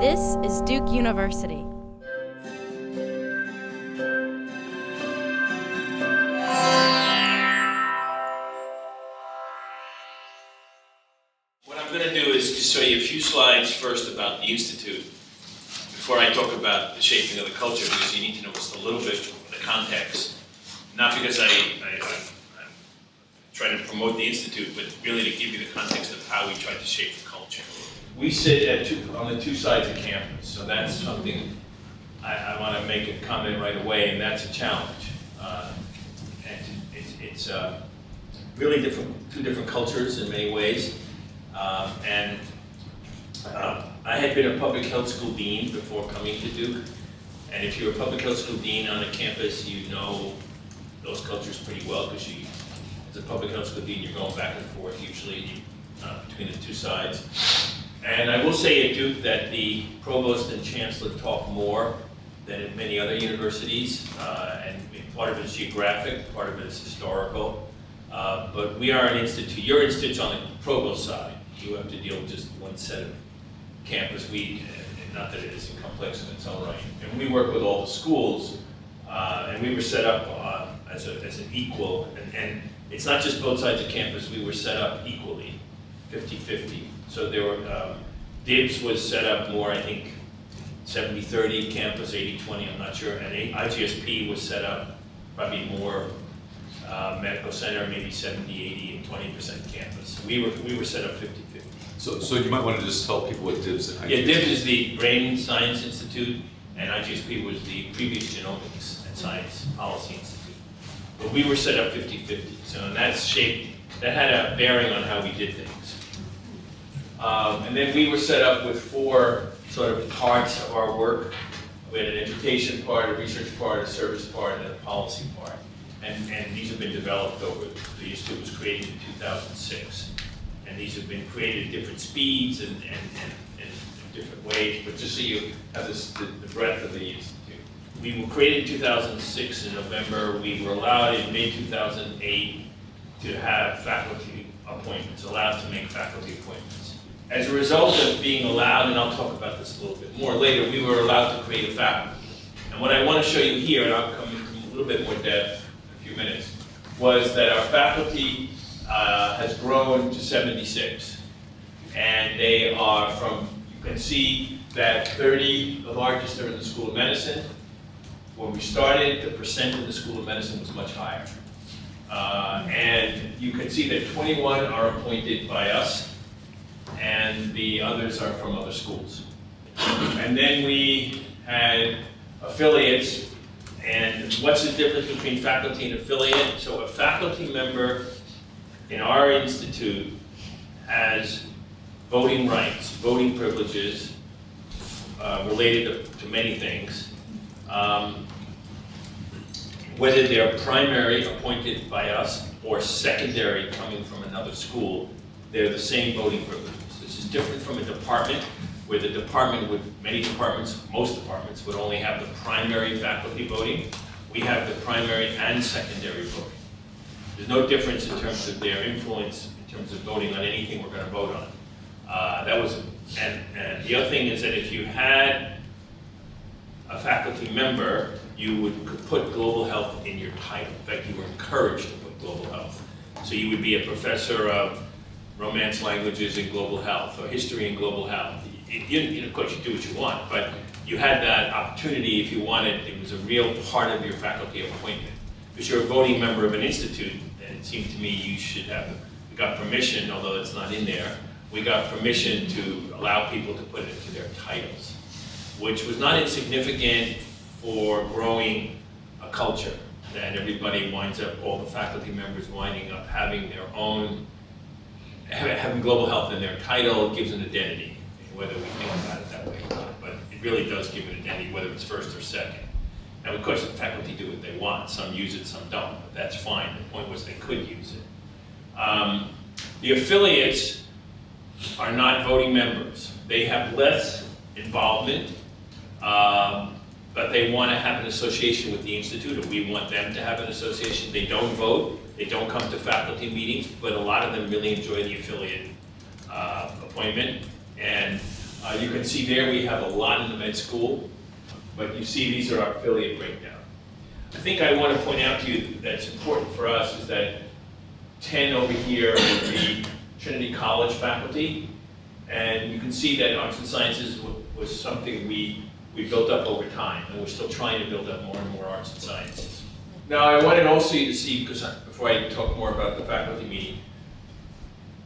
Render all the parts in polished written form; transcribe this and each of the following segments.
This is Duke University. What I'm going to do is just show you a few slides first about the Institute before I talk about the shaping of the culture, because you need to know just a little bit of the context. Not because I'm trying to promote the Institute, but really to give you the context of how we try to shape the culture. We sit on the two sides of campus, so that's something I want to make a comment right away, and that's a challenge. And it's really two different cultures in many ways. I had been a public health school dean before coming to Duke, and if you're a public health school dean on a campus, you know those cultures pretty well, because as a public health school dean, you're going back and forth usually between the two sides. And I will say at Duke that the provost and chancellor talk more than at many other universities, and part of it is geographic, part of it is historical. But we are an institute. Your institute's on the provost side. You have to deal with just one set of campus. Not that it isn't complex in its own right. And we work with all the schools, and we were set up as an equal. And it's not just both sides of campus. We were set up equally, 50-50. So there were DIBS was set up more, I think, 70-30 campus, 80-20. I'm not sure. And IGSP was set up probably more. Medical center, maybe 70-80 and 20% campus. We were set up 50-50. So you might want to just tell people what DIBS and IGSP. Yeah, DIBS is the Brain Science Institute, and IGSP was the previous Genomics and Science Policy Institute. But we were set up 50-50, so that had a bearing on how we did things. And then we were set up with four sort of parts of our work. We had an education part, a research part, a service part, and a policy part. And these have been developed over, the Institute was created in 2006. And these have been created at different speeds and different ways, but just so you have the breadth of the Institute. We were created in 2006 in November. We were allowed in mid-2008 to have faculty appointments, allowed to make faculty appointments. As a result of being allowed, and I'll talk about this a little bit more later, we were allowed to create a faculty. And what I want to show you here, and I'll come into a little bit more depth, minutes, was that our faculty has grown to 76. And they are from, you can see that 30, the largest are in the School of Medicine. When we started, the percent in the School of Medicine was much higher. And you can see that 21 are appointed by us, and the others are from other schools. And then we had affiliates. And what's the difference between faculty and affiliate? So a faculty member in our institute has voting rights, voting privileges related to many things. Whether they're primary appointed by us or secondary coming from another school, they're the same voting privileges. This is different from a department, where the department most departments would only have the primary faculty voting. We have the primary and secondary voting. There's no difference in terms of their influence in terms of voting on anything we're going to vote on. And the other thing is that if you had a faculty member, you could put global health in your title. In fact, you were encouraged to put global health. So you would be a professor of Romance languages in global health or history in global health. Of course, you do what you want, but you had that opportunity if you wanted. It was a real part of your faculty appointment. Because you're a voting member of an institute, and it seemed to me you should have, we got permission, although it's not in there, we got permission to allow people to put it into their titles, which was not insignificant for growing a culture, that everybody winds up, all the faculty members winding up having their own, having global health in their title gives an identity. Whether we think about it that way or not, but it really does give an identity, whether it's first or second. And of course, the faculty do what they want. Some use it, some don't, but that's fine. The point was they could use it. The affiliates are not voting members. They have less involvement, but they want to have an association with the Institute, and we want them to have an association. They don't vote, they don't come to faculty meetings, but a lot of them really enjoy the affiliate appointment. And You can see there we have a lot in the med school, but you see these are our affiliate breakdown. I think I want to point out to you that's important for us is that 10 over here would be Trinity College faculty, and you can see that arts and sciences was something we built up over time, and we're still trying to build up more and more arts and sciences. Now I wanted also you to see, because before I talk more about the faculty meeting,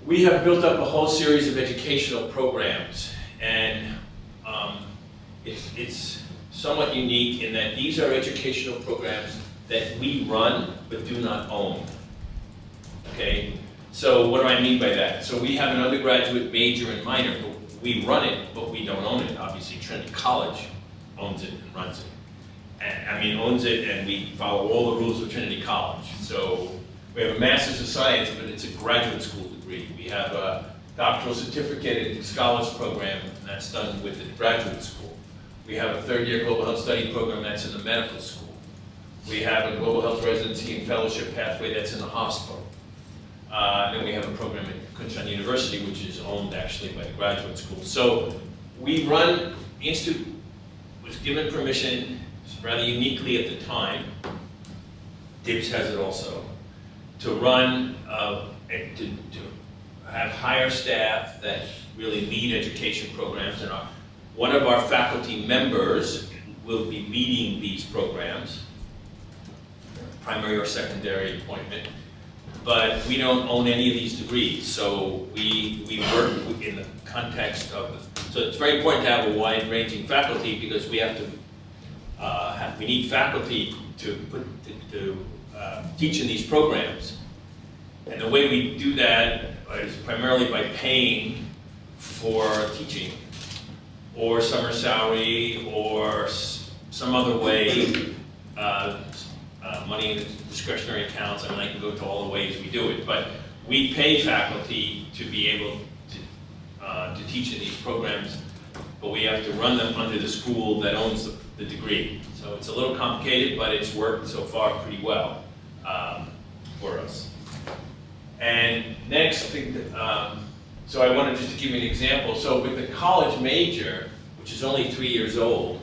we have built up a whole series of educational programs, and it's somewhat unique in that these are educational programs that we run but do not own. Okay, so what do I mean by that? So we have an undergraduate major and minor, but we run it, but we don't own it. Obviously, Trinity College owns it and runs it. And, owns it, and we follow all the rules of Trinity College. So we have a Master's of Science, but it's a graduate school degree. We have a Doctoral Certificate in Scholars program, and that's done with the graduate school. We have a third-year Global Health Study program that's in the medical school. We have a Global Health Residency and Fellowship pathway that's in the hospital. Then we have a program at Kunshan University, which is owned actually by the graduate school. So we run, the Institute was given permission, rather uniquely at the time, DIBS has it also, to run, to have higher staff that really lead education programs. And one of our faculty members will be leading these programs, primary or secondary appointment. But we don't own any of these degrees, so we work in the context of, so it's very important to have a wide-ranging faculty because we have to, we need faculty to teach in these programs. And the way we do that is primarily by paying for teaching, or summer salary, or some other way, money in discretionary accounts. I mean, I can go to all the ways we do it, but we pay faculty to be able to teach in these programs, but we have to run them under the school that owns the degree. So it's a little complicated, but it's worked so far pretty well for us. And next, so I wanted just to give you an example. So with the college major, which is only 3 years old,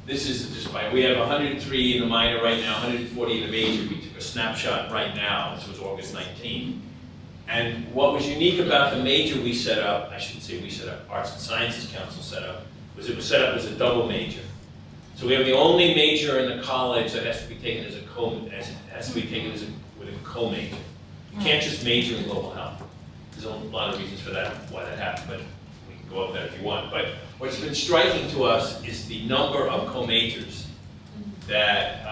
this is just by, we have 103 in the minor right now, 140 in the major. We took a snapshot right now, this was August 19. And what was unique about the major we set up, I shouldn't say we set up, Arts and Sciences Council set up, was it was set up as a double major. So we have the only major in the college that has to be taken as a with a co-major. You can't just major in global health. There's a lot of reasons for that, why that happened, but we can go over that if you want. But what's been striking to us is the number of co-majors that,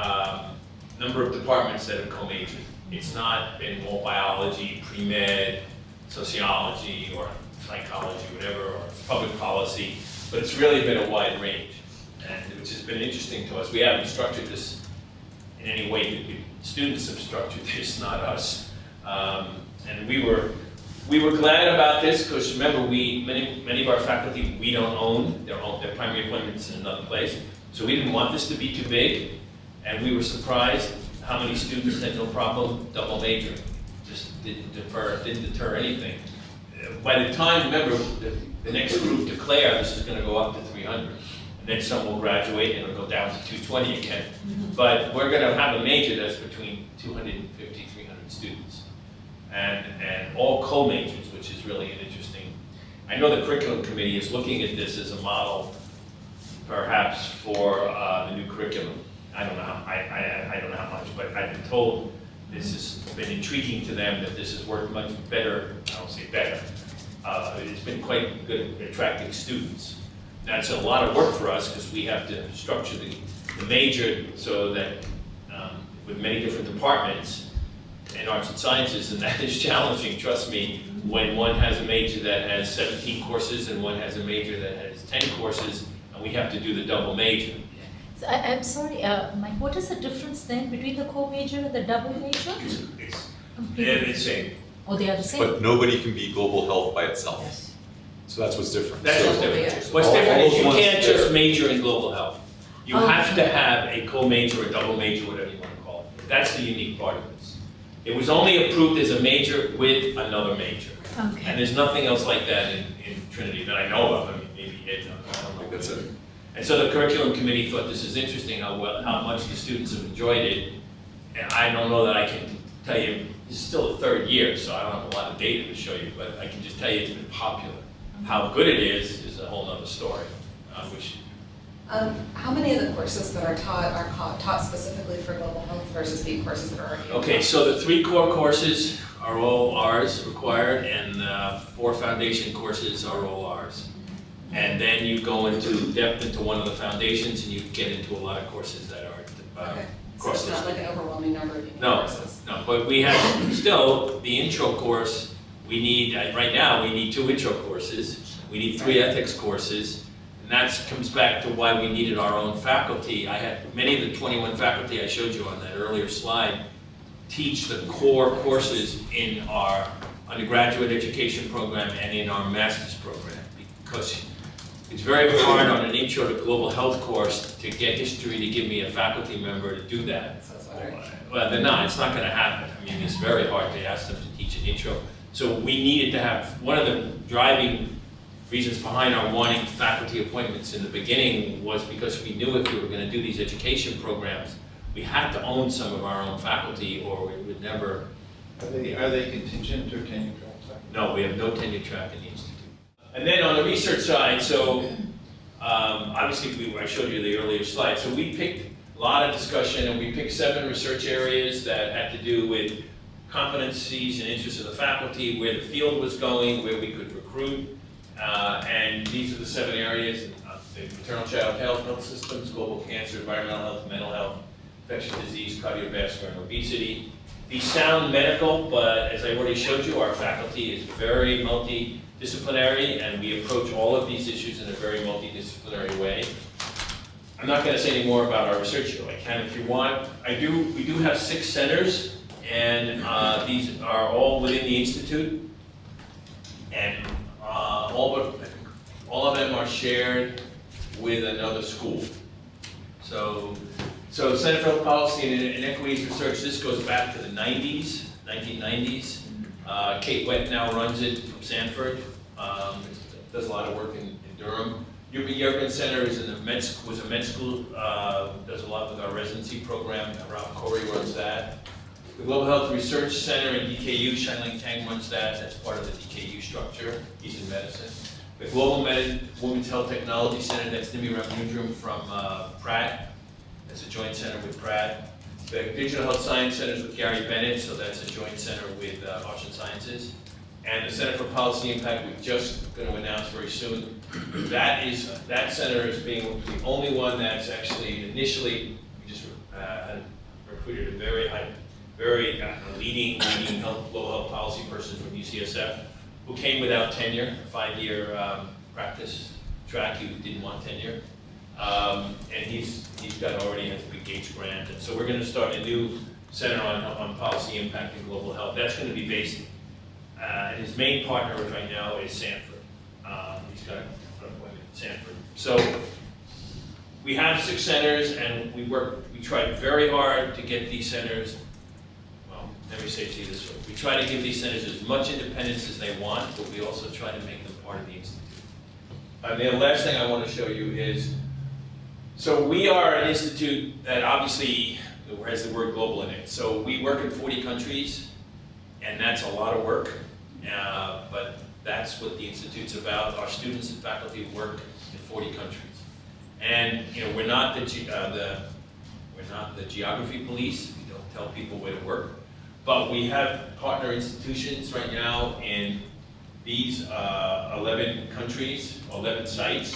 number of departments that have co-majored. It's not been all biology, pre-med, sociology, or psychology, whatever, or public policy, but it's really been a wide range, and which has been interesting to us. We haven't structured this in any way that students have structured this, not us. And we were glad about this because remember, many of our faculty we don't own. Their primary appointments in another place, so we didn't want this to be too big, and we were surprised how many students had no problem double majoring. Just didn't deter anything. By the time, remember, the next group declare this is going to go up to 300. And then some will graduate and it'll go down to 220 again. But we're going to have a major that's between 250, 300 students. And all co-majors, which is really an interesting. I know the curriculum committee is looking at this as a model, perhaps, for the new curriculum. I don't know how much, but I've been told this has been intriguing to them, that this has worked much better. I don't say better. It's been quite good at attracting students. That's a lot of work for us because we have to structure the major so that with many different departments in arts and sciences, and that is challenging, trust me, when one has a major that has 17 courses and one has a major that has 10 courses, and we have to do the double major. So I'm sorry, Mike, what is the difference then between the co-major and the double major? They're the same. Oh, they are the same? But nobody can be global health by itself. Yes. So that's what's different. That's So- what's different. What's All different is those you ones can't there- just major in global health. You Oh. have to have a co-major, a double major, whatever you want to call it. That's the unique part of this. It was only approved as a major with another major. And Okay. there's nothing else like that in Trinity that I know of. I mean, maybe Ed, I don't know. That's it. And so the curriculum committee thought this is interesting, how much the students have enjoyed it. And I don't know that I can tell you, this is still the third year, so I don't have a lot of data to show you, but I can just tell you it's been popular. How good it is a whole other story, which How many of the courses that are taught specifically for global health versus being courses that are already? Okay, so the 3 core courses are all ours required, and 4 foundation courses are all ours. And then you go into depth into one of the foundations, and you get into a lot of courses that are Okay, so cross it's not like an overwhelming number of unique No, courses? no, but we have still the intro course. We need, right now, we need 2 intro courses. We need 3 ethics courses. And that comes back to why we needed our own faculty. I had many of the 21 faculty I showed you on that earlier slide teach the core courses in our undergraduate education program and in our master's program, because it's very hard on an intro to global health course to get history to give me a faculty member to do that. So it's wondering. Well, they're not, it's not gonna happen. I mean, it's very hard to ask them to teach an intro. So we needed to have, one of the driving reasons behind our wanting faculty appointments in the beginning was because we knew if we were gonna do these education programs, we had to own some of our own faculty or we would never. Are they contingent or tenure track? No, we have no tenure track in the institute. And then on the research side, so obviously I showed you the earlier slide. So we picked a lot of discussion and we picked 7 research areas that had to do with competencies and interests of the faculty, where the field was going, where we could recruit. And these are the 7 areas: the maternal child health systems, global cancer, environmental health, mental health, infectious disease, cardiovascular, and obesity. These sound medical, but as I already showed you, our faculty is very multidisciplinary, and we approach all of these issues in a very multidisciplinary way. I'm not going to say any more about our research, though I can if you want. We do have 6 centers, and these are all within the institute, and all of them are shared with another school. So Center for Health Policy and Inequities Research, this goes back to the 1990s. Kate Wett now runs it from Sanford, does a lot of work in Durham. Yergin Center is was a med school, does a lot with our residency program. Rob Corey runs that. The Global Health Research Center in DKU, Shailing Tang runs that. That's part of the DKU structure. He's in medicine. The Global Women's Health Technology Center, that's Nimi Ramnundram from Pratt. That's a joint center with Pratt. The Digital Health Science Center is with Gary Bennett, so that's a joint center with Ocean Sciences. And the Center for Policy Impact, we're just going to announce very soon. That center is being the only one that's actually initially, we just recruited a very leading global health policy person from UCSF who came without tenure, a 5-year practice track. He didn't want tenure. And he's already has a big Gates grant. And so we're going to start a new center on policy impact and global health. That's going to be based, and his main partner right now is Sanford. He's got an appointment at Sanford. So we have 6 centers, and we tried very hard to get these centers, well, let me say it to you this way. We try to give these centers as much independence as they want, but we also try to make them part of the institute. And the last thing I want to show you is, so we are an institute that obviously has the word global in it. So we work in 40 countries, and that's a lot of work, but that's what the institute's about. Our students and faculty work in 40 countries. And we're not the geography police. We don't tell people where to work, but we have partner institutions right now in these 11 countries, 11 sites.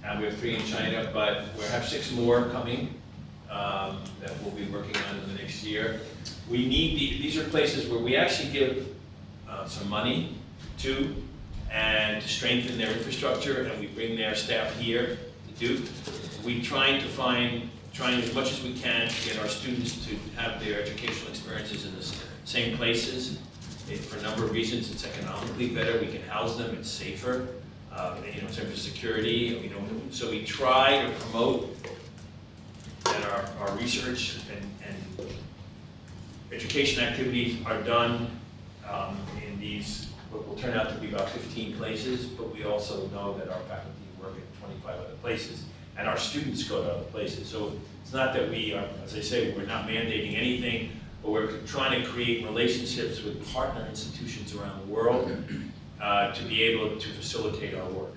And we have 3 in China, but we have 6 more coming that we'll be working on in the next year. We need these are places where we actually give some money to and to strengthen their infrastructure, and we bring their staff here to do. We're trying as much as we can to get our students to have their educational experiences in the same places. For a number of reasons, it's economically better. We can house them. It's safer. In terms of security, so we try to promote that our research and education activities are done in these will turn out to be about 15 places, but we also know that our faculty work at 25 other places, and our students go to other places. So it's not that we are, as I say, we're not mandating anything, but we're trying to create relationships with partner institutions around the world to be able to facilitate our work.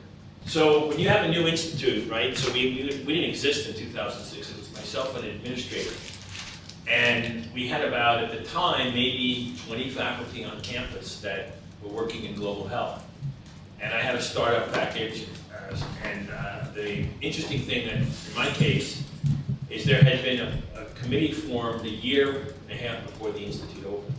So when you have a new institute, right, so we didn't exist in 2006, it was myself and an administrator. And we had about, at the time, maybe 20 faculty on campus that were working in global health. And I had a startup package, and the interesting thing that, in my case, is there had been a committee formed a year and a half before the institute opened,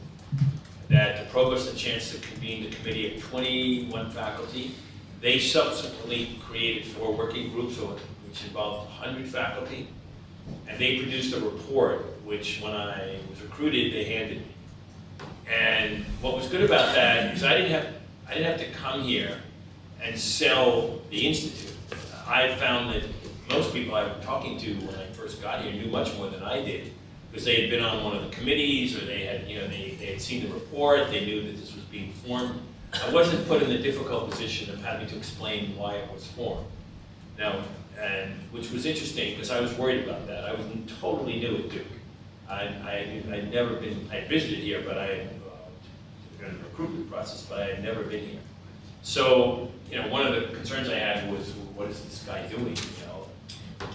that the provost had a chance to convene the committee of 21 faculty. They subsequently created 4 working groups, which involved 100 faculty, and they produced a report, which when I was recruited, they handed me. And what was good about that is I didn't have to come here and sell the institute. I found that most people I was talking to when I first got here knew much more than I did, because they had been on one of the committees, or they had, they had seen the report, they knew that this was being formed. I wasn't put in the difficult position of having to explain why it was formed. Now, and which was interesting, because I was worried about that. I was totally new at Duke. I'd never been, I visited here, but I had in the recruitment process, but I had never been here. So, one of the concerns I had was, what is this guy doing,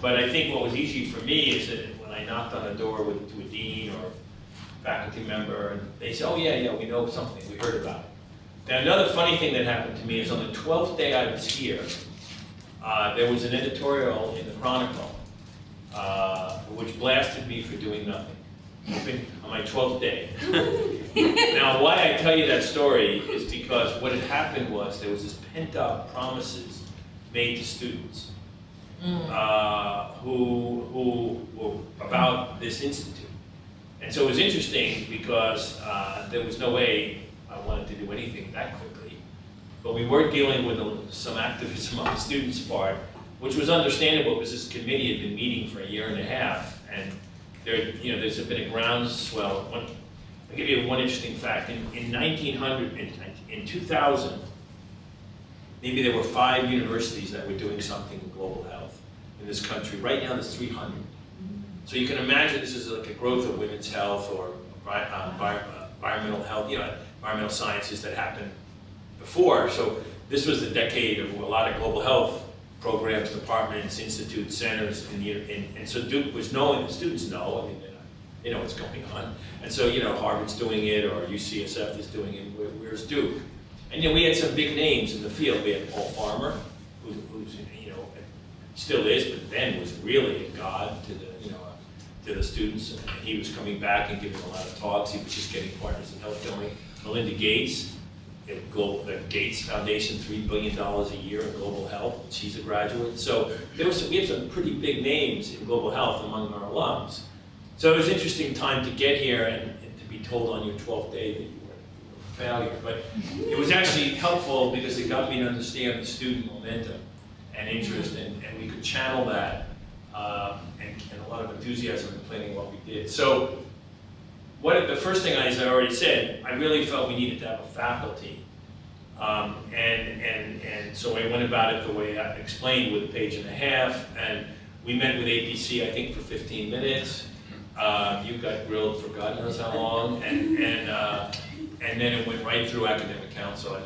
But I think what was easy for me is that when I knocked on a door to a dean or faculty member, and they said, oh yeah, we know something, we heard about it. Now, another funny thing that happened to me is on the 12th day I was here, there was an editorial in the Chronicle, which blasted me for doing nothing on my 12th day. Now, why I tell you that story is because what had happened was there was this pent-up promises made to students who were about this institute. And so it was interesting because there was no way I wanted to do anything that quickly. But we were dealing with some activism on the students' part, which was understandable because this committee had been meeting for a year and a half, and there's been a groundswell. I'll give you one interesting fact. In 2000, maybe there were 5 universities that were doing something in global health in this country. Right now, there's 300. So you can imagine this is like a growth of women's health or environmental health, environmental sciences that happened before. So this was the decade of a lot of global health programs, departments, institutes, centers, and so Duke was known, the students know, they know what's going on. And so, Harvard's doing it, or UCSF is doing it, where's Duke? And we had some big names in the field. We had Paul Farmer, who's still is, but then was really a god to the students. And he was coming back and giving a lot of talks. He was just getting Partners in Health going. Melinda Gates, the Gates Foundation, $3 billion a year in global health. She's a graduate. So we have some pretty big names in global health among our alums. So it was an interesting time to get here and to be told on your 12th day that you were a failure. But it was actually helpful because it got me to understand the student momentum and interest, and we could channel that and a lot of enthusiasm in planning what we did. So the first thing, as I already said, I really felt we needed to have a faculty. And so I went about it the way I explained, with a page and a half, and we met with APC, I think, for 15 minutes. You got grilled for God knows how long, and then it went right through academic council.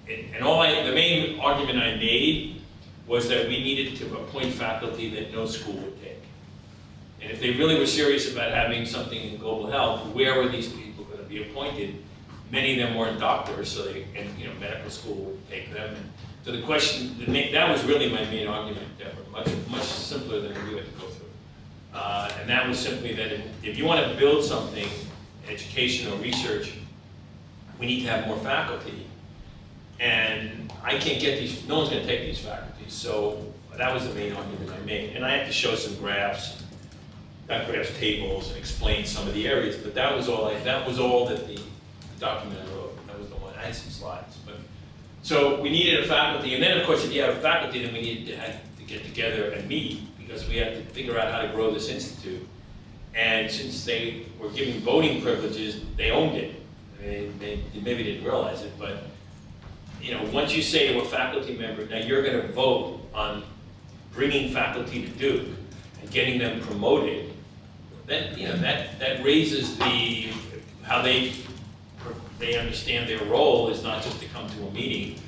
The main argument I made was that we needed to appoint faculty that no school would take. And if they really were serious about having something in global health, where were these people going to be appointed? Many of them weren't doctors, so medical school would take them. And so the question, that was really my main argument, Deborah, much simpler than we had to go through. And that was simply that if you want to build something, education or research, we need to have more faculty. And I can't get these, no one's going to take these faculties. So that was the main argument I made. And I had to show some graphs, tables, and explain some of the areas, but that was all that the document I wrote. That was the one. I had some slides. So we needed a faculty, and then of course if you have a faculty, then we needed to get together and meet, because we had to figure out how to grow this institute. And since they were giving voting privileges, they owned it. They maybe didn't realize it, but you know, once you say to a faculty member, now you're going to vote on bringing faculty to Duke and getting them promoted, then, you know, that raises how they understand their role is not just to come to a meeting,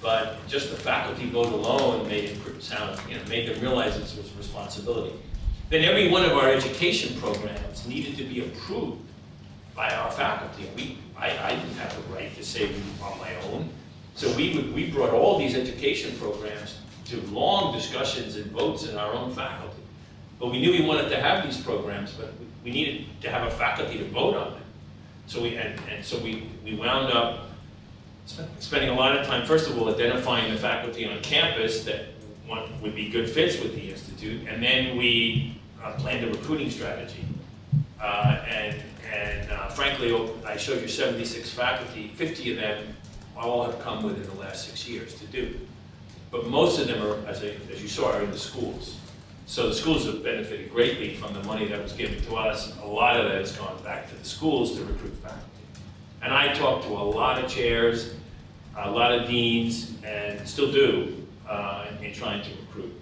but just the faculty vote alone made it sound, you know, made them realize this was a responsibility. Then every one of our education programs needed to be approved by our faculty. I didn't have the right to say on my own. So we brought all these education programs to long discussions and votes in our own faculty. But we knew we wanted to have these programs, but we needed to have a faculty to vote on them. So we wound up spending a lot of time, first of all, identifying the faculty on campus that would be good fits with the Institute, and then we planned a recruiting strategy. Frankly, I showed you 76 faculty, 50 of them all have come within the last 6 years to do. But most of them are, as you saw, are in the schools. So the schools have benefited greatly from the money that was given to us. A lot of that has gone back to the schools to recruit faculty. And I talked to a lot of chairs, a lot of deans, and still do, in trying to recruit.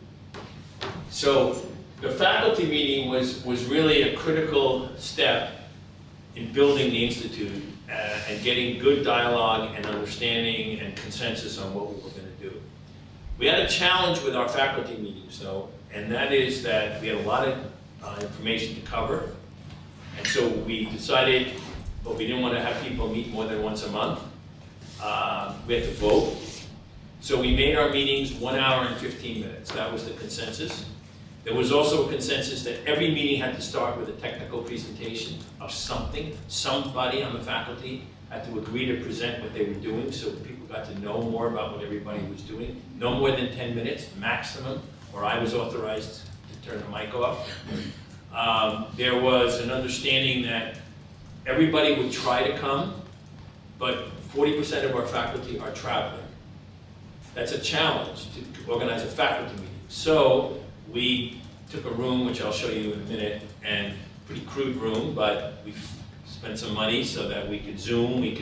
So the faculty meeting was really a critical step in building the Institute and getting good dialogue and understanding and consensus on what we were going to do. We had a challenge with our faculty meetings, though, and that is that we had a lot of information to cover. And so we decided, but we didn't want to have people meet more than once a month. We had to vote. So we made our meetings 1 hour and 15 minutes. That was the consensus. There was also a consensus that every meeting had to start with a technical presentation of something. Somebody on the faculty had to agree to present what they were doing so people got to know more about what everybody was doing. No more than 10 minutes, maximum, or I was authorized to turn the mic off. There was an understanding that everybody would try to come, but 40% of our faculty are traveling. That's a challenge to organize a faculty meeting. So we took a room, which I'll show you in a minute, and pretty crude room, but we spent some money so that we could Zoom, we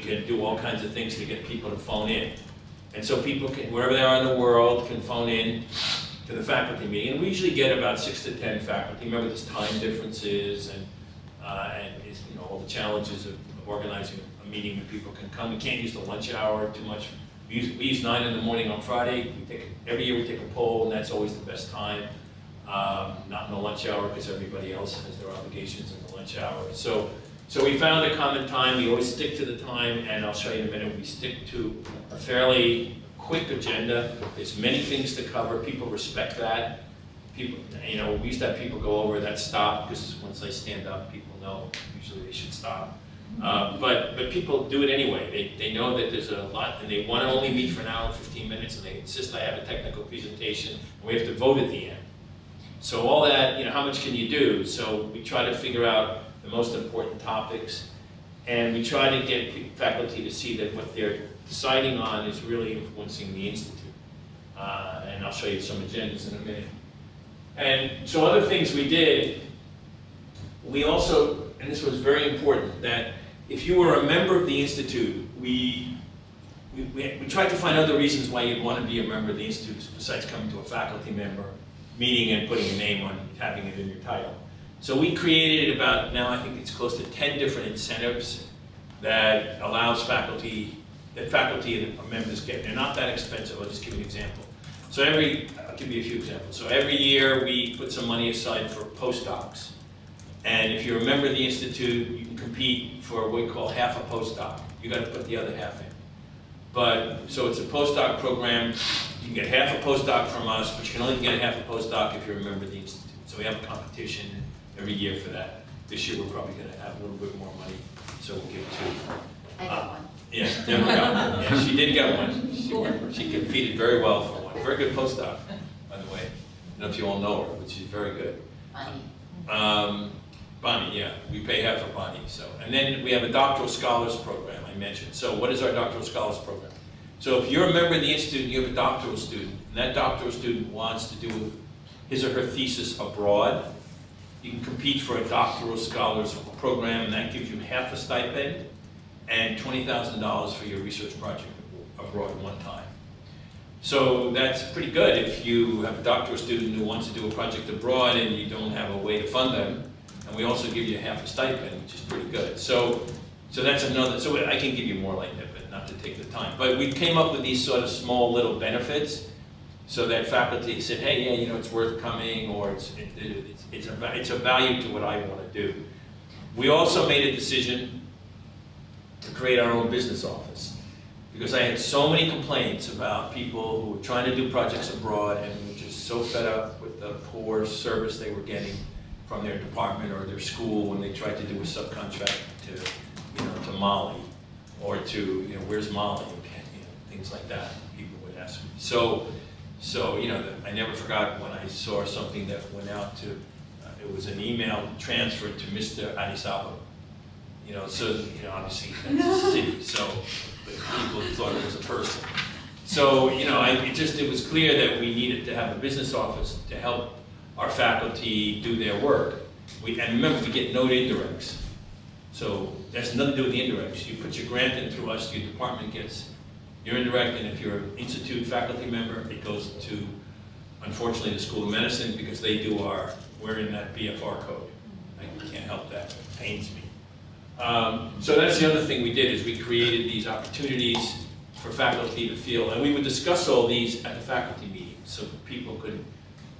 could do all kinds of things to get people to phone in. And so people can, wherever they are in the world, can phone in to the faculty meeting. And we usually get about 6 to 10 faculty. Remember, there's time differences and you know, all the challenges of organizing a meeting where people can come. We can't use the lunch hour too much. We use 9 in the morning on Friday. Every year we take a poll, and that's always the best time. Not in the lunch hour because everybody else has their obligations in the lunch hour. So we found a common time. We always stick to the time, and I'll show you in a minute. We stick to a fairly quick agenda. There's many things to cover. People respect that. People, you know, we used to have people go over that stop because once I stand up, people know usually they should stop. But people do it anyway. They know that there's a lot, and they want to only meet for an hour and 15 minutes, and they insist I have a technical presentation, and we have to vote at the end. So all that, you know, how much can you do? So we try to figure out the most important topics, and we try to get faculty to see that what they're deciding on is really influencing the Institute. And I'll show you some agendas in a minute. And so other things we did, we also, and this was very important, that if you were a member of the Institute, we tried to find other reasons why you'd want to be a member of the Institute besides coming to a faculty member meeting and putting a name on having it in your title. So we created about, now I think it's close to 10 different incentives that allows faculty and members get. They're not that expensive. I'll just give you an example. So I'll give you a few examples. So every year we put some money aside for postdocs. And if you're a member of the Institute, you can compete for what we call half a postdoc. You got to put the other half in. But, so it's a postdoc program. You can get half a postdoc from us, but you can only get half a postdoc if you're a member of the Institute. So we have a competition every year for that. This year we're probably going to have a little bit more money, so we'll give 2. I got one. Yeah, Deborah got one. Yeah, she did get one. She competed very well for one. Very good postdoc, by the way. I don't know if you all know her, but she's very good. Bonnie, yeah, we pay half for Bonnie. So, and then we have a Doctoral Scholars program I mentioned. So what is our Doctoral Scholars program? So if you're a member of the Institute and you have a doctoral student, and that doctoral student wants to do his or her thesis abroad, you can compete for a Doctoral Scholars program, and that gives you half a stipend and $20,000 for your research project abroad one time. So that's pretty good if you have a doctoral student who wants to do a project abroad and you don't have a way to fund them, and we also give you half a stipend, which is pretty good. So that's another, so I can give you more like that, but not to take the time. But we came up with these sort of small little benefits so that faculty said, hey, yeah, you know, it's worth coming, or it's a value to what I want to do. We also made a decision to create our own business office, because I had so many complaints about people who were trying to do projects abroad and were just so fed up with the poor service they were getting from their department or their school when they tried to do a subcontract to Mali, or to, where's Mali, things like that. People would ask me. So I never forgot when I saw something that went out to, it was an email transferred to Mr. Adisaba. Obviously that's a city, so but people thought it was a person. So, it was clear that we needed to have a business office to help our faculty do their work. And remember, we get no indirects. So that's nothing to do with the indirects. You put your grant in through us, your department gets your indirect, and if you're an institute faculty member, it goes to, unfortunately, the School of Medicine, because we're in that BFR code. I can't help that, it pains me. So that's the other thing we did, is we created these opportunities for faculty to feel, and we would discuss all these at the faculty meeting, so people could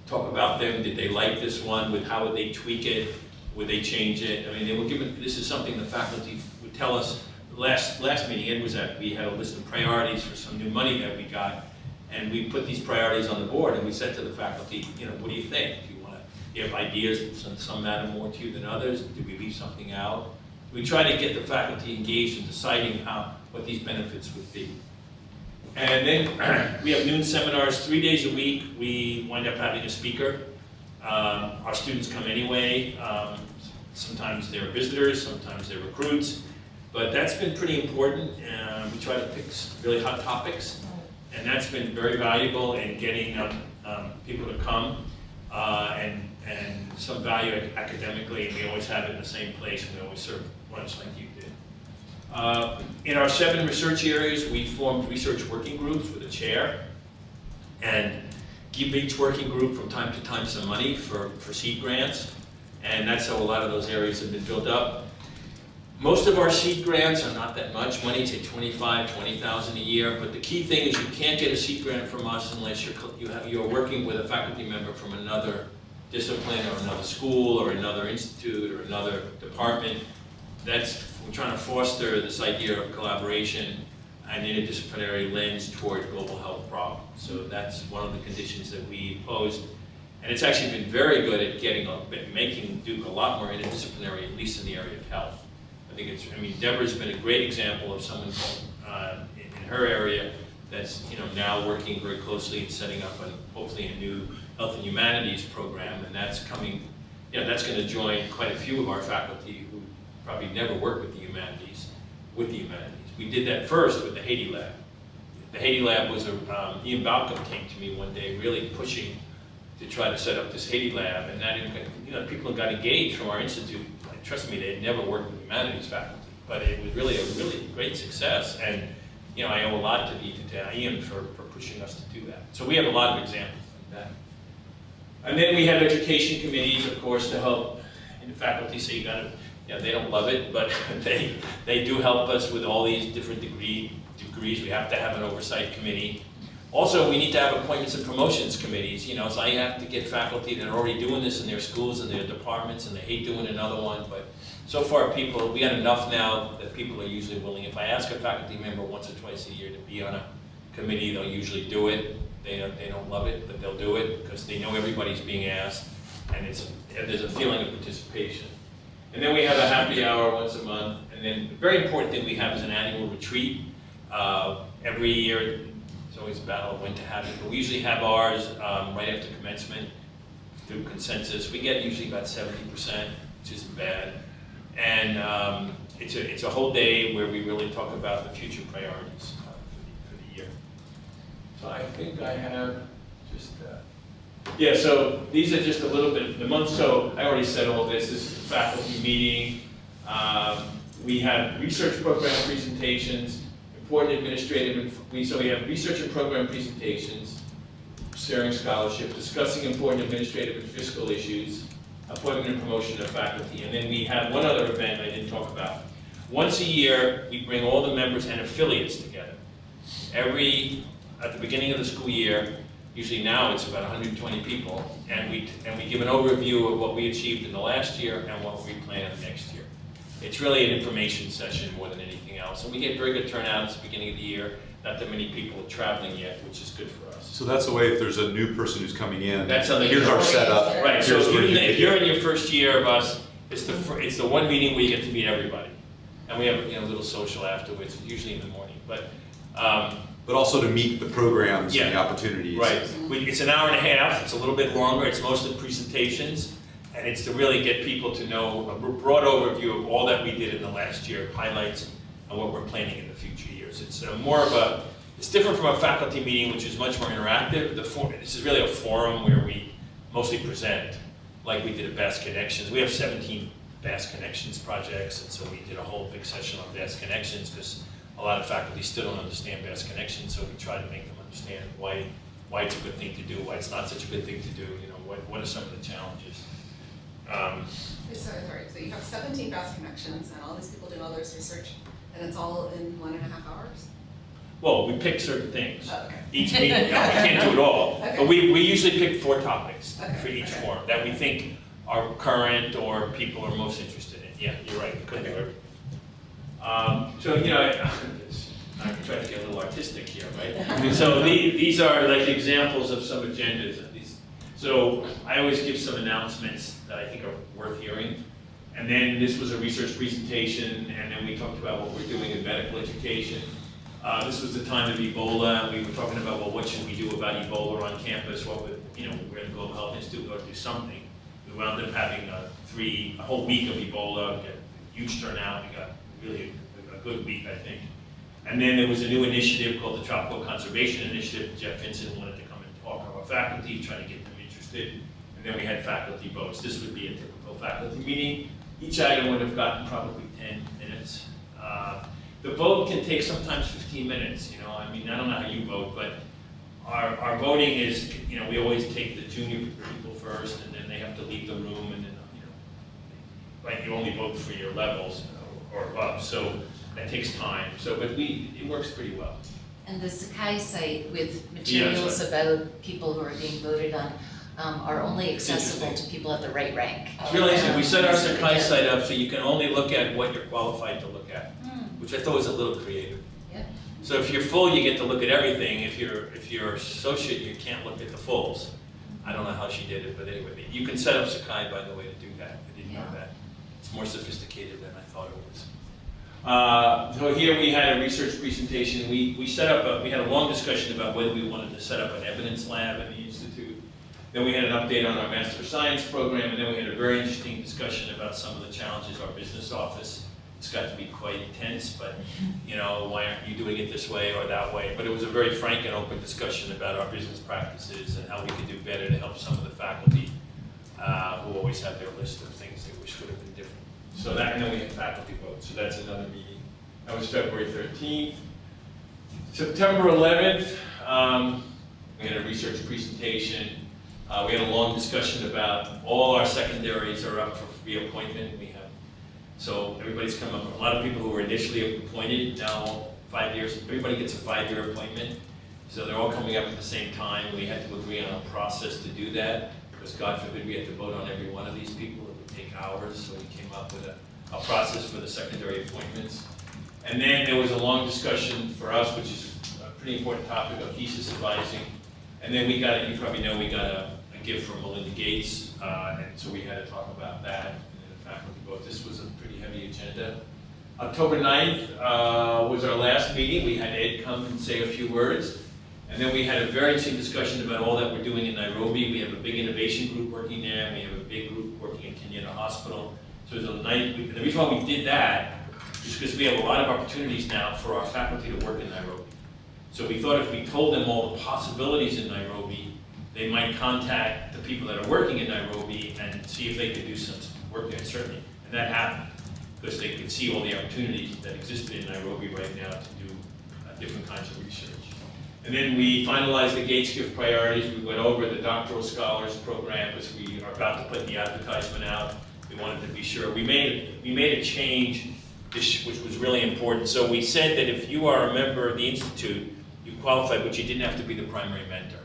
talk about them. Did they like this one? How would they tweak it? Would they change it? I mean, they were given, this is something the faculty would tell us. Last meeting, Ed was at, we had a list of priorities for some new money that we got, and we put these priorities on the board, and we said to the faculty, what do you think? Do you have ideas? Some matter more to you than others? Did we leave something out? We try to get the faculty engaged in deciding what these benefits would be. And then we have noon seminars 3 days a week. We wind up having a speaker. Our students come anyway. Sometimes they're visitors, sometimes they're recruits. But that's been pretty important. We try to pick really hot topics. And that's been very valuable in getting people to come and some value academically. And we always have it in the same place. We always serve lunch like you did. In our 7 research areas, we formed research working groups with a chair and give each working group from time to time some money for seed grants. And that's how a lot of those areas have been built up. Most of our seed grants are not that much money, say $20,000 a year, but the key thing is you can't get a seed grant from us unless you're working with a faculty member from another discipline or another school or another institute or another department. We're trying to foster this idea of collaboration and interdisciplinary lens toward global health problems. So that's one of the conditions that we imposed. And it's actually been very good at making Duke a lot more interdisciplinary, at least in the area of health. Deborah's been a great example of someone in her area that's now working very closely and setting up hopefully a new health and humanities program, and that's coming. That's going to join quite a few of our faculty who probably never worked with the humanities. We did that first with the Haiti Lab. The Haiti Lab was Ian Balcom came to me one day really pushing to try to set up this Haiti Lab, and that people got engaged from our institute. Trust me, they had never worked with humanities faculty, but it was really a really great success, and I owe a lot to Ian for pushing us to do that. So we have a lot of examples like that. And then we have education committees, of course, to help the faculty. So they don't love it, but they do help us with all these different degrees. We have to have an oversight committee. Also, we need to have appointments and promotions committees. So I have to get faculty that are already doing this in their schools and their departments, and they hate doing another one. But so far, we got enough now that people are usually willing. If I ask a faculty member once or twice a year to be on a committee, they'll usually do it. They don't love it, but they'll do it because they know everybody's being asked, and there's a feeling of participation. And then we have a happy hour once a month, and then the very important thing we have is an annual retreat. Every year, it's always a battle of when to have it, but we usually have ours right after commencement through consensus. We get usually about 70%, which isn't bad. And it's a whole day where we really talk about the future priorities for the year. So I think I have just, so these are just a little bit of the month. So I already said all this. This is a faculty meeting. We have research program presentations, important administrative, so we have research and program presentations, sharing scholarship, discussing important administrative and fiscal issues, appointment and promotion of faculty, and then we have one other event I didn't talk about. Once a year, we bring all the members and affiliates together. At the beginning of the school year, usually now it's about 120 people, and we give an overview of what we achieved in the last year and what we plan next year. It's really an information session more than anything else, and we get very good turnout at the beginning of the year. Not that many people are traveling yet, which is good for us. So that's the way if there's a new person who's coming in, That's how they here's our setup. Right, so here's where you if you're in your first year of us, it's the one meeting where you get to meet everybody. And we have a little social afterwards, usually in the morning. But also to meet the programs and the Yeah. opportunities. right, it's an hour and a half, it's a little bit longer, it's mostly presentations, and it's to really get people to know a broad overview of all that we did in the last year, highlights, and what we're planning in the future years. It's it's different from a faculty meeting, which is much more interactive. This is really a forum where we mostly present, like we did at Bass Connections. We have 17 Bass Connections projects, and so we did a whole big session on Bass Connections because a lot of faculty still don't understand Bass Connections, so we try to make them understand why it's a good thing to do, why it's not such a good thing to do, what are some of the challenges. Sorry, so you have 17 Bass Connections and all these people doing all this research, and it's all in 1.5 hours? Well, we pick certain things. Oh, okay. Each meeting, we can't do it all, Okay. but we usually pick 4 topics Okay, for each okay. forum that we think are current or people are most interested in. Yeah, you're right, we couldn't do everything. So, I'm trying to get a little artistic here, right? So these are like examples of some agendas. So I always give some announcements that I think are worth hearing. And then this was a research presentation, and then we talked about what we're doing in medical education. This was the time of Ebola, and we were talking about, well, what should we do about Ebola on campus? What would, we're in the Global Health Institute, we ought to do something. We wound up having a whole week of Ebola, we got a huge turnout, we got really a good week, I think. And then there was a new initiative called the Tropical Conservation Initiative. Jeff Vincent wanted to come and talk to our faculty, try to get them interested. And then we had faculty votes. This would be a typical faculty meeting. Each item would have gotten probably 10 minutes. The vote can take sometimes 15 minutes, I don't know how you vote, but our voting is, we always take the junior people first, and then they have to leave the room, and then, like you only vote for your levels or above, so that takes time. So, but it works pretty well. And the Sakai site with materials about people who are being voted on are only accessible to people at the right rank. It's really interesting. We set our Sakai site up so you can only look at what you're qualified to look at, which I thought was a little creative. Yep. So if you're full, you get to look at everything. If you're associate, you can't look at the fulls. I don't know how she did it, but anyway, you can set up Sakai, by the way, to do that. I didn't know that. It's more sophisticated than I thought it was. So here we had a research presentation. We had a long discussion about whether we wanted to set up an evidence lab at the Institute. Then we had an update on our Master of Science program, and then we had a very interesting discussion about some of the challenges our business office. It's got to be quite intense, but why aren't you doing it this way or that way? But it was a very frank and open discussion about our business practices and how we could do better to help some of the faculty who always have their list of things they wish would have been different. So that, and then we had faculty votes, so that's another meeting. That was February 13th. September 11th, we had a research presentation. We had a long discussion about all our secondaries are up for reappointment. So everybody's come up, a lot of people who were initially appointed, now 5 years, everybody gets a 5-year appointment. So they're all coming up at the same time. We had to agree on a process to do that, because God forbid we had to vote on every one of these people. It would take hours, so we came up with a process for the secondary appointments. And then there was a long discussion for us, which is a pretty important topic of thesis advising. And then we got, you probably know, we got a gift from Melinda Gates, and so we had to talk about that, and then the faculty vote. This was a pretty heavy agenda. October 9th was our last meeting. We had Ed come and say a few words. And then we had a very interesting discussion about all that we're doing in Nairobi. We have a big innovation group working there, and we have a big group working in Kenyatta Hospital. So it was a night, the reason why we did that is because we have a lot of opportunities now for our faculty to work in Nairobi. So we thought if we told them all the possibilities in Nairobi, they might contact the people that are working in Nairobi and see if they could do some work there, certainly. And that happened, because they could see all the opportunities that existed in Nairobi right now to do different kinds of research. And then we finalized the Gates Gift priorities. We went over the Doctoral Scholars program because we are about to put the advertisement out. We wanted to be sure. We made a change, which was really important. So we said that if you are a member of the Institute, you qualified, but you didn't have to be the primary mentor.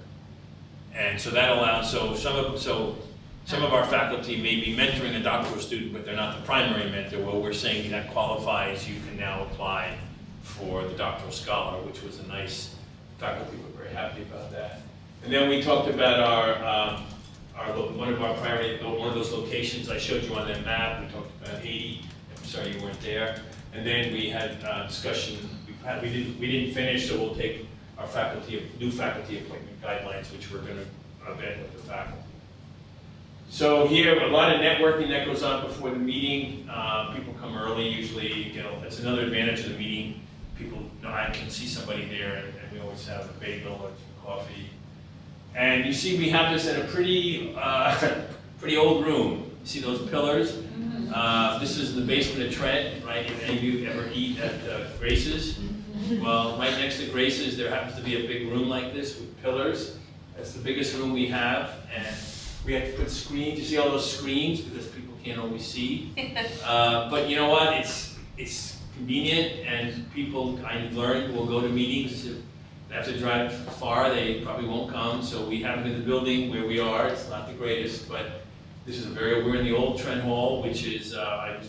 And so that allows, some of our faculty may be mentoring a doctoral student, but they're not the primary mentor. Well, we're saying that qualifies, you can now apply for the Doctoral Scholar, which was a nice, faculty were very happy about that. And then we talked about one of those locations I showed you on that map. We talked about 80. I'm sorry you weren't there. And then we had discussion. We didn't finish, so we'll take our new faculty appointment guidelines, which we're going to embed with the faculty. So here, a lot of networking that goes on before the meeting. People come early usually. That's another advantage of the meeting. People know I can see somebody there, and we always have a bagel or some coffee. And you see, we have this in a pretty old room. You see those pillars? Mm-hmm. This is the basement of Trent, right? If any of you ever eat at Grace's, well, right next to Grace's, there happens to be a big room like this with pillars. That's the biggest room we have, and we have to put screens. You see all those screens because people can't always see. But you know what? It's convenient, and people, I learned, will go to meetings. If they have to drive far, they probably won't come. So we have them in the building where we are. It's not the greatest, but this is we're in the old Trent Hall, which is, I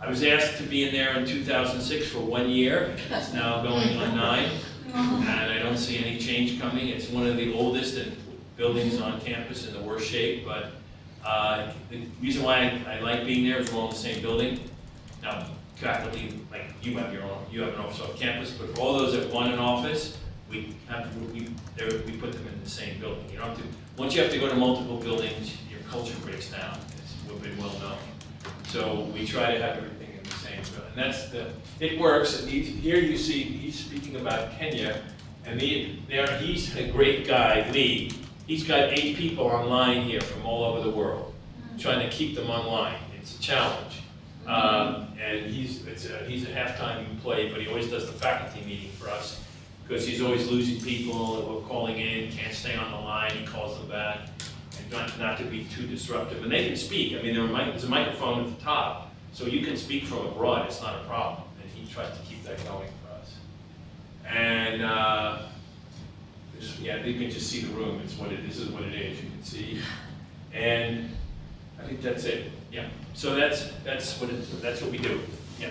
was asked to be in there in 2006 for 1 year. It's now going on 9, and I don't see any change coming. It's one of the oldest buildings on campus in the worst shape, but the reason why I like being there is we're all in the same building. Now, faculty, like you have an office off campus, but for all those that want an office, we put them in the same building. You don't have to, once you have to go to multiple buildings, your culture breaks down. It's been well known. So we try to have everything in the same building. And it works. And here you see, he's speaking about Kenya, and he's a great guy, Lee. He's got 8 people online here from all over the world, trying to keep them online. It's a challenge. And he's a half-time employee, but he always does the faculty meeting for us because he's always losing people who are calling in, can't stay on the line, he calls them back, and not to be too disruptive. And they can speak. I mean, there's a microphone at the top, so you can speak from abroad, it's not a problem. And he tries to keep that going for us. And yeah, you can just see the room. This is what it is, you can see. And I think that's it. Yeah. So that's what we do. Yeah.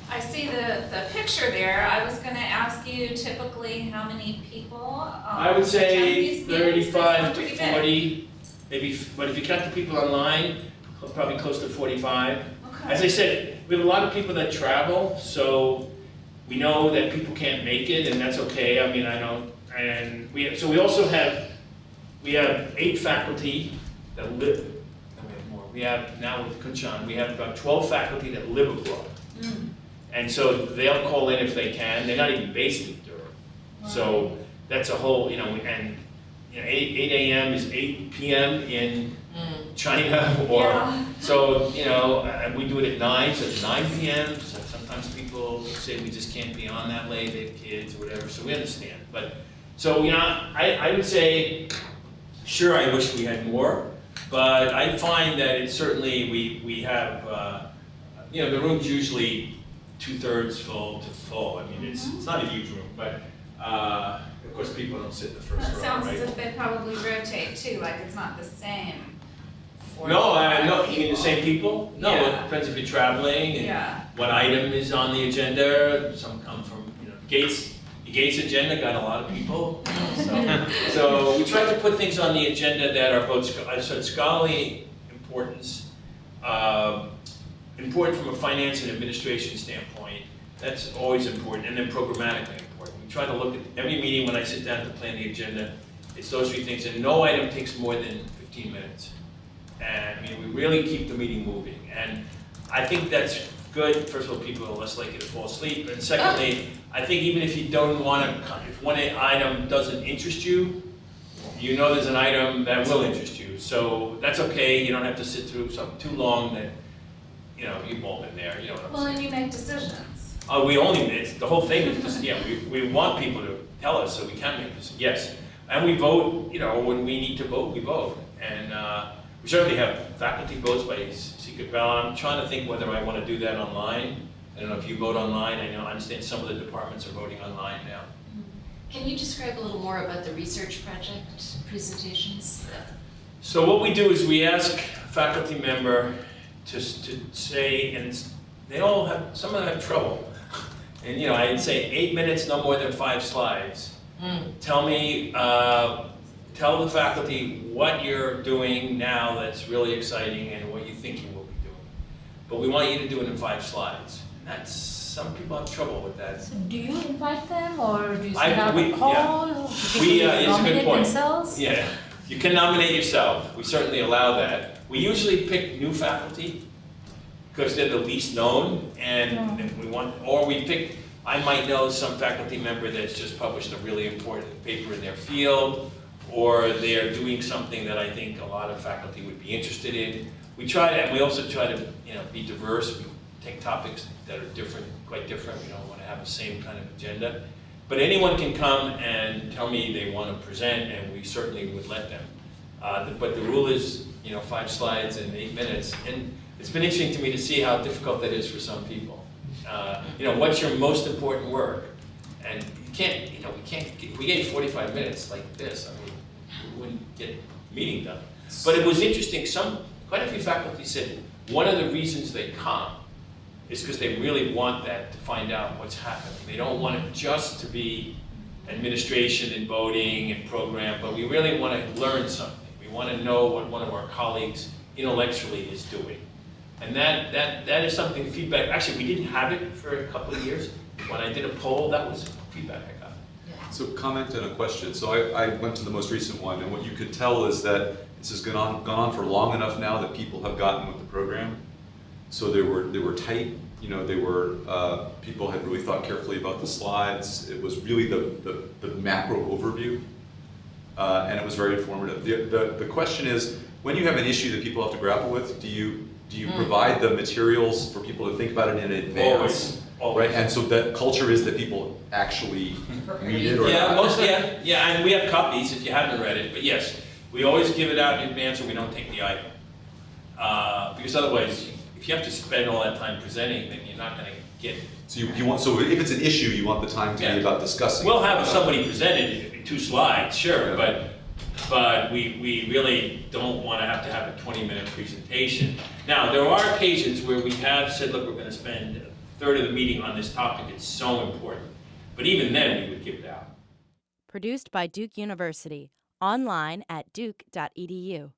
I see the picture there. I was going to ask you typically how many people. I would say 35 to 40, maybe. But if you count the people online, probably close to 45. Okay. As I said, we have a lot of people that travel, so we know that people can't make it, and that's okay. I mean, I don't. And we also have 8 faculty that live. We have, now with Kunchan, we have about 12 faculty that live abroad. And so they'll call in if they can. They're not even based in Durham. Wow. So that's a whole, and 8 a.m. is 8 p.m. in China. So, we do it at 9, so it's 9 p.m. So sometimes people say we just can't be on that late, they have kids or whatever, so we understand. But, so, I would say, sure, I wish we had more. But I find that it's certainly, we have, the room's usually 2/3 full to full. I mean, it's not a huge room, but of course people don't sit in the first row, Sounds right? as if they probably rotate too, like it's not the same. No, you mean the same people? No, Yeah. it depends if you're traveling and Yeah. what item is on the agenda. Some come from, Gates. The Gates agenda got a lot of people. So we try to put things on the agenda that are both scholarly importance, important from a finance and administration standpoint. That's always important, and then programmatically important. We try to look at every meeting when I sit down to plan the agenda. It's those 3 things, and no item takes more than 15 minutes. And we really keep the meeting moving. And I think that's good. First of all, people are less likely to fall asleep. And secondly, I think even if you don't want to, if one item doesn't interest you, there's an item that will interest you. So that's okay. You don't have to sit through something too long that, you've all been there. You know what I'm saying? Well, and you make decisions. The whole thing is just, yeah, we want people to tell us so we can make this, yes. And we vote, when we need to vote, we vote. And we certainly have faculty votes by secret ballot. I'm trying to think whether I want to do that online. I don't know if you vote online. I understand some of the departments are voting online now. Can you describe a little more about the research project presentations? So what we do is we ask a faculty member to say, and some of them have trouble. And I'd say 8 minutes, no more than 5 slides. Tell the faculty what you're doing now that's really exciting and what you think you will be doing. But we want you to do it in 5 slides. Some people have trouble with that. So do you invite them or do you send out a call? Yeah. Do people It's a good nominate point. themselves? Yeah, you can nominate yourself. We certainly allow that. We usually pick new faculty because they're the least known, and I might know some faculty member that's just published a really important paper in their field, or they're doing something that I think a lot of faculty would be interested in. And we also try to, be diverse. We take topics that are quite different. We don't want to have the same kind of agenda. But anyone can come and tell me they want to present, and we certainly would let them. But the rule is, 5 slides in 8 minutes. And it's been interesting to me to see how difficult that is for some people. What's your most important work? And we gave 45 minutes like this. We wouldn't get the meeting done. But it was interesting. Quite a few faculty said one of the reasons they come is because they really want to find out what's happening. They don't want it just to be administration and voting and program, but we really want to learn something. We want to know what one of our colleagues intellectually is doing. And that is something, feedback, actually we didn't have it for a couple of years. When I did a poll, that was feedback I got. So comment and a question. So I went to the most recent one, and what you could tell is that this has gone on for long enough now that people have gotten with the program. So they were tight. People had really thought carefully about the slides. It was really the macro overview, and it was very informative. The question is, when you have an issue that people have to grapple with, do you provide the materials for people to think about it in advance? Always. Right, and so that culture is that people actually read it or not? And we have copies if you haven't read it, but yes, we always give it out in advance or we don't take the item. Because otherwise, if you have to spend all that time presenting, then you're not going to get. So so if it's an issue, you want the time to be about discussing. We'll have somebody present it in 2 slides, sure, Yeah. but we really don't want to have a 20-minute presentation. Now, there are occasions where we have said, look, we're going to spend a third of the meeting on this topic, it's so important. But even then, we would give it out. Produced by Duke University. Online at duke.edu.